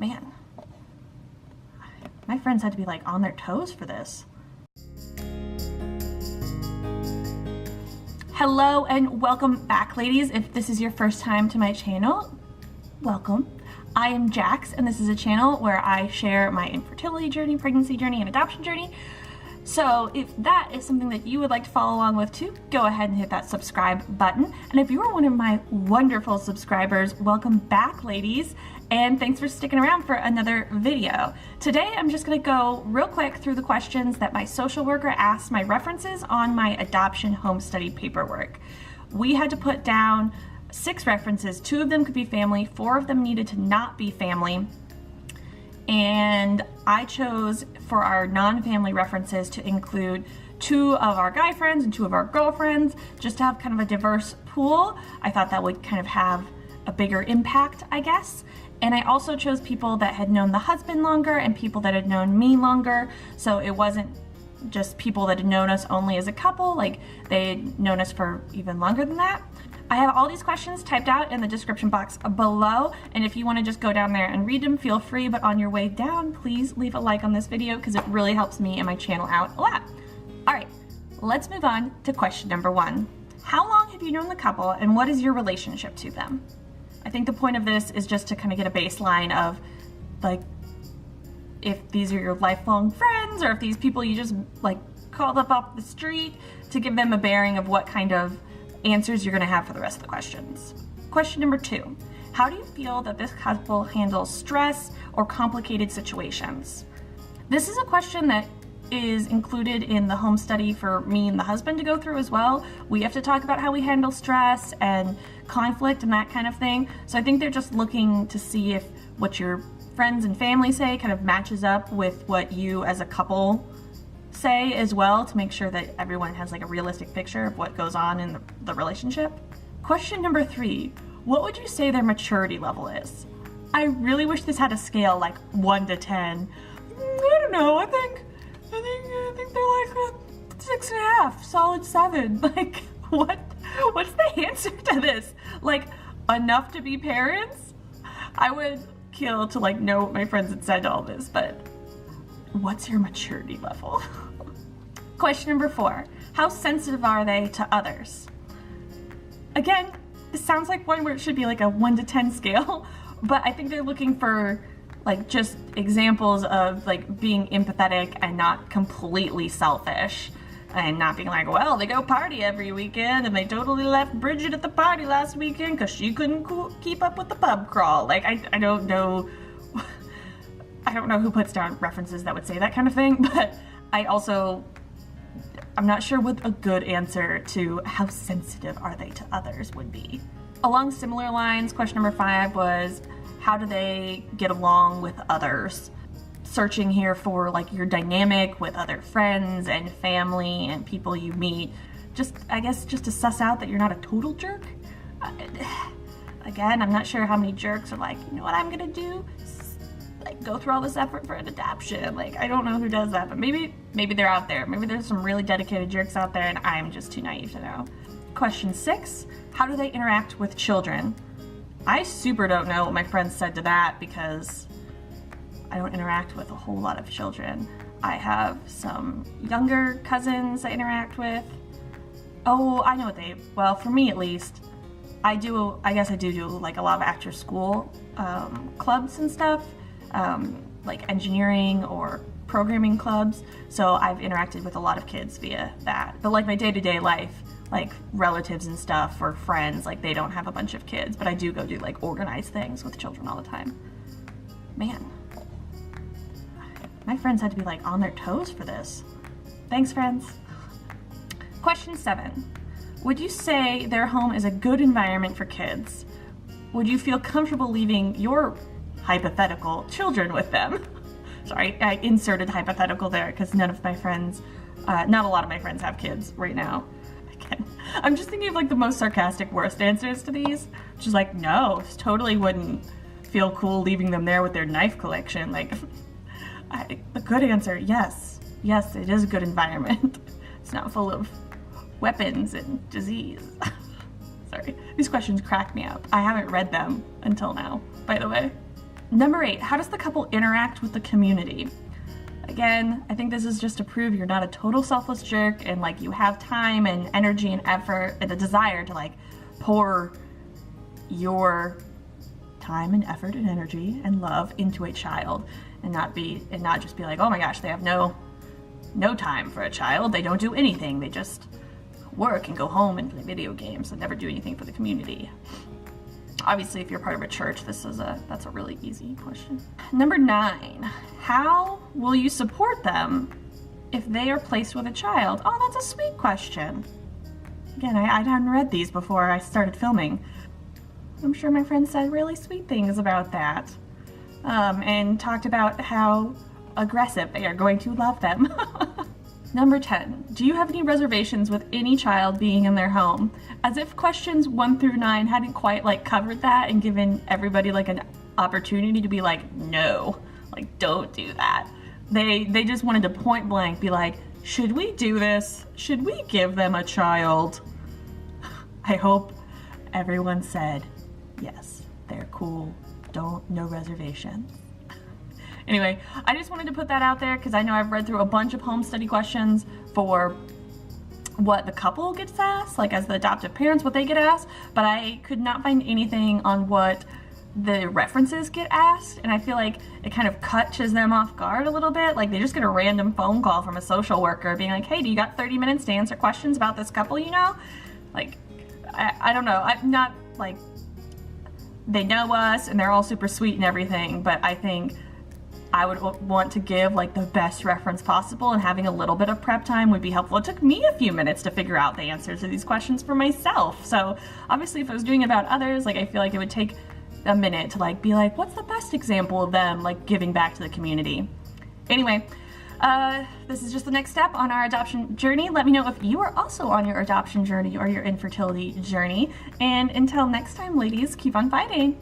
Man, my friends had to be like on their toes for this. Hello and welcome back, ladies. If this is your first time to my channel, welcome. I am Jax, and this is a channel where I share my infertility journey, pregnancy journey, and adoption journey. So if that is something that you would like to follow along with too, go ahead and hit that subscribe button. And if you are one of my wonderful subscribers, welcome back, ladies, and thanks for sticking around for another video. Today I'm just going to go real quick through the questions that my social worker asked my references on my adoption home study paperwork. We had to put down 6 references. 2 of them could be family, 4 of them needed to not be family. And I chose for our non-family references to include 2 of our guy friends and 2 of our girlfriends, just to have kind of a diverse pool. I thought that would kind of have a bigger impact, I guess. And I also chose people that had known the husband longer and people that had known me longer, so it wasn't just people that had known us only as a couple, like they had known us for even longer than that. I have all these questions typed out in the description box below, and if you want to just go down there and read them, feel free, but on your way down, please leave a like on this video because it really helps me and my channel out a lot. Alright, let's move on to question number 1. How long have you known the couple and what is your relationship to them? I think the point of this is just to kind of get a baseline of, like, if these are your lifelong friends or if these people you just, like, called up off the street, to give them a bearing of what kind of answers you're going to have for the rest of the questions. Question number 2. How do you feel that this couple handles stress or complicated situations? This is a question that is included in the home study for me and the husband to go through as well. We have to talk about how we handle stress and conflict and that kind of thing. So I think they're just looking to see if what your friends and family say kind of matches up with what you as a couple say as well, to make sure that everyone has like a realistic picture of what goes on in the relationship. Question number 3. What would you say their maturity level is? I really wish this had a scale like 1 to 10. I don't know, I think they're like a 6.5, solid 7. Like, what's the answer to this? Like, enough to be parents? I would kill to like know what my friends had said to all this, but what's your maturity level? Question number 4. How sensitive are they to others? Again, this sounds like one where it should be like a 1 to 10 scale, but I think they're looking for like just examples of like being empathetic and not completely selfish and not being like, well, they go party every weekend and they totally left Bridget at the party last weekend because she couldn't keep up with the pub crawl. Like, I don't know. I don't know who puts down references that would say that kind of thing, but I'm not sure what a good answer to how sensitive are they to others would be. Along similar lines, question number 5 was, how do they get along with others? Searching here for like your dynamic with other friends and family and people you meet. I guess just to suss out that you're not a total jerk. Again, I'm not sure how many jerks are like, you know what I'm gonna do? Like, go through all this effort for an adoption. Like, I don't know who does that, but maybe they're out there. Maybe there's some really dedicated jerks out there and I'm just too naive to know. Question 6, how do they interact with children? I super don't know what my friends said to that because I don't interact with a whole lot of children. I have some younger cousins I interact with. Oh, I know well, for me at least, I guess I do like a lot of after school clubs and stuff. Like engineering or programming clubs, so I've interacted with a lot of kids via that. But like my day-to-day life, like relatives and stuff or friends, like they don't have a bunch of kids, but I do go do like organized things with children all the time. Man, my friends had to be like on their toes for this. Thanks, friends. Question 7. Would you say their home is a good environment for kids? Would you feel comfortable leaving your hypothetical children with them? Sorry, I inserted hypothetical there because none of my friends, not a lot of my friends have kids right now. Again, I'm just thinking of like the most sarcastic, worst answers to these. Which is like, no, totally wouldn't feel cool leaving them there with their knife collection. Like, the good answer, yes. Yes, it is a good environment. It's not full of weapons and disease. Sorry, these questions crack me up. I haven't read them until now, by the way. Number 8, how does the couple interact with the community? Again, I think this is just to prove you're not a total selfless jerk and like you have time and energy and effort and a desire to like pour your time and effort and energy and love into a child and not just be like, oh my gosh, they have no time for a child. They don't do anything. They just work and go home and play video games and never do anything for the community. Obviously, if you're part of a church, that's a really easy question. Number 9, how will you support them if they are placed with a child? Oh, that's a sweet question. Again, I hadn't read these before I started filming. I'm sure my friends said really sweet things about that, and talked about how aggressive they are going to love them. Number 10, do you have any reservations with any child being in their home? As if questions 1 through 9 hadn't quite like covered that and given everybody like an opportunity to be like, no, like don't do that. They just wanted to point blank be like, should we do this? Should we give them a child? I hope everyone said, yes, they're cool. No reservations. Anyway, I just wanted to put that out there because I know I've read through a bunch of home study questions for what the couple gets asked, like as the adoptive parents, what they get asked, but I could not find anything on what the references get asked, and I feel like it kind of catches them off guard a little bit. Like they just get a random phone call from a social worker being like, hey, do you got 30 minutes to answer questions about this couple you know? Like, I don't know. I'm not like, they know us and they're all super sweet and everything, but I think I would want to give like the best reference possible, and having a little bit of prep time would be helpful. It took me a few minutes to figure out the answers to these questions for myself. So obviously if I was doing it about others, like I feel like it would take a minute to like be like, what's the best example of them like giving back to the community? Anyway, this is just the next step on our adoption journey. Let me know if you are also on your adoption journey or your infertility journey. And until next time, ladies, keep on fighting.